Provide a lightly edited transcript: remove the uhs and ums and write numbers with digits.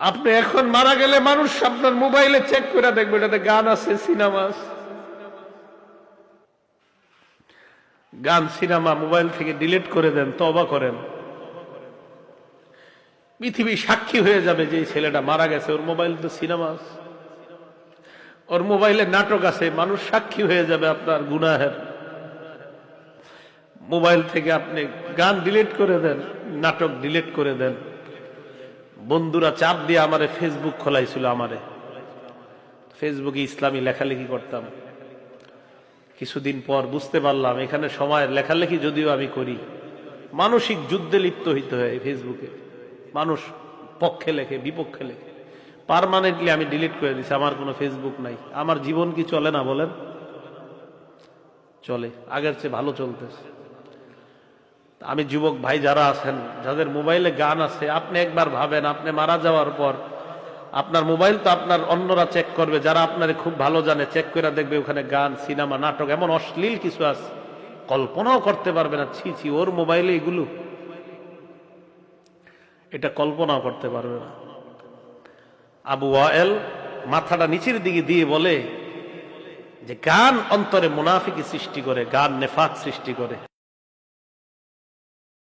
আপনি এখন মারা গেলে মানুষ আপনার মোবাইলে চেক করে দেখবে এটাতে গান আছে, সিনেমা আছে। গান সিনেমা মোবাইল থেকে ডিলিট করে দেন, তওবা করেন। পৃথিবী সাক্ষী হয়ে যাবে যে এই ছেলেটা মারা গেছে, ওর মোবাইল তো সিনেমা আছে, ওর মোবাইলে নাটক আছে, মানুষ সাক্ষী হয়ে যাবে আপনার গুনাহের। মোবাইল থেকে আপনি গান ডিলিট করে দেন, নাটক ডিলিট করে দেন। বন্ধুরা চাপ দিয়ে আমারে ফেসবুক খোলাইছিল, আমারে ফেসবুকে ইসলামী লেখালেখি করতাম। কিছুদিন পর বুঝতে পারলাম এখানে সময়ের লেখালেখি যদিও আমি করি, মানসিক যুদ্ধে লিপ্ত হইতে হয় ফেসবুকে। মানুষ পক্ষে লেখে, বিপক্ষে লেখে। পার্মানেন্টলি আমি ডিলিট করে দিছি, আমার কোনো ফেসবুক নাই। আমার জীবন কি চলে না বলেন? চলে, আগের চেয়ে ভালো চলতেছে। আমি যুবক ভাই যারা আছেন, যাদের মোবাইলে গান আছে, আপনি একবার ভাবেন, আপনি মারা যাওয়ার পর আপনার মোবাইল তো আপনার অন্যরা চেক করবে, যারা আপনার খুব ভালো জানে, চেক করে দেখবে ওখানে গান, সিনেমা, নাটক, এমন অশ্লীল কিছু আছে কল্পনাও করতে পারবে না। ছি ছি, ওর মোবাইলে এগুলো, এটা কল্পনাও করতে পারবে না। আবু ওয়াইল মাথাটা নিচের দিকে দিয়ে বলে যে গান অন্তরে মুনাফিকি সৃষ্টি করে, গান নেফাক সৃষ্টি করে।